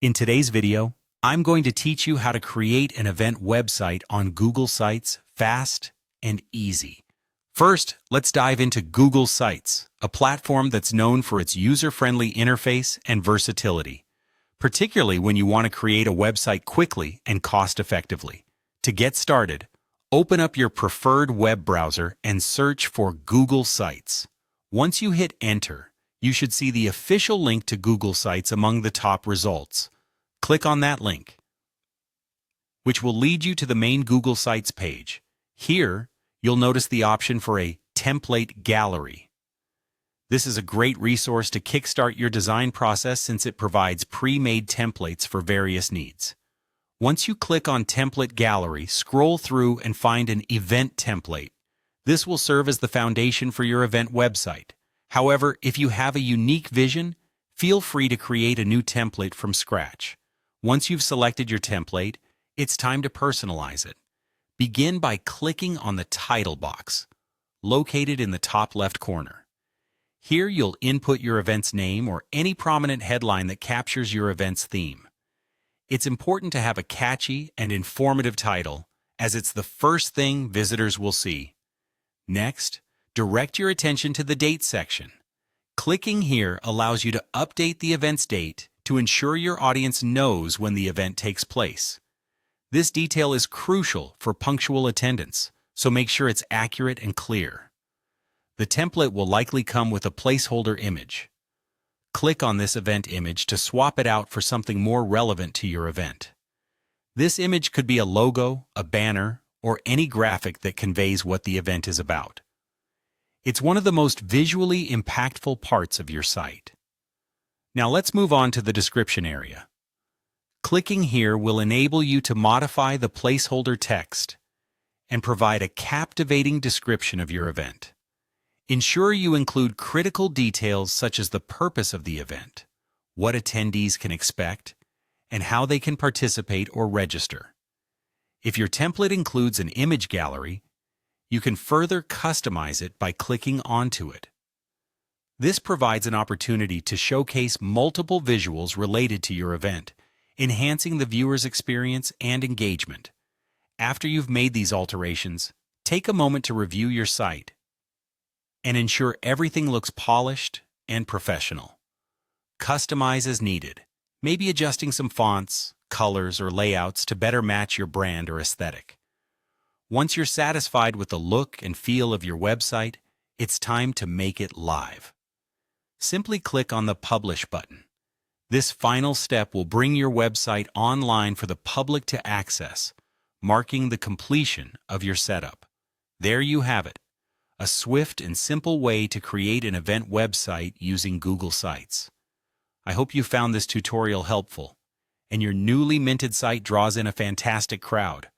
In today's video, I'm going to teach you how to create an event website on Google Sites fast and easy. First, let's dive into Google Sites, a platform that's known for its user-friendly interface and versatility, particularly when you want to create a website quickly and cost-effectively. To get started, open up your preferred web browser and search for Google Sites. Once you hit Enter, you should see the official link to Google Sites among the top results. Click on that link, which will lead you to the main Google Sites page. Here, you'll notice the option for a template gallery. This is a great resource to kickstart your design process since it provides pre-made templates for various needs. Once you click on Template Gallery, scroll through and find an event template. This will serve as the foundation for your event website. However, if you have a unique vision, feel free to create a new template from scratch. Once you've selected your template, it's time to personalize it. Begin by clicking on the title box, located in the top left corner. Here you'll input your event's name or any prominent headline that captures your event's theme. It's important to have a catchy and informative title, as it's the first thing visitors will see. Next, direct your attention to the date section. Clicking here allows you to update the event's date to ensure your audience knows when the event takes place. This detail is crucial for punctual attendance, so make sure it's accurate and clear. The template will likely come with a placeholder image. Click on this event image to swap it out for something more relevant to your event. This image could be a logo, a banner, or any graphic that conveys what the event is about. It's one of the most visually impactful parts of your site. Now let's move on to the description area. Clicking here will enable you to modify the placeholder text and provide a captivating description of your event. Ensure you include critical details such as the purpose of the event, what attendees can expect, and how they can participate or register. If your template includes an image gallery, you can further customize it by clicking onto it. This provides an opportunity to showcase multiple visuals related to your event, enhancing the viewer's experience and engagement. After you've made these alterations, take a moment to review your site and ensure everything looks polished and professional. Customize as needed, maybe adjusting some fonts, colors, or layouts to better match your brand or aesthetic. Once you're satisfied with the look and feel of your website, it's time to make it live. Simply click on the Publish button. This final step will bring your website online for the public to access, marking the completion of your setup. There you have it, a swift and simple way to create an event website using Google Sites. I hope you found this tutorial helpful, and your newly minted site draws in a fantastic crowd.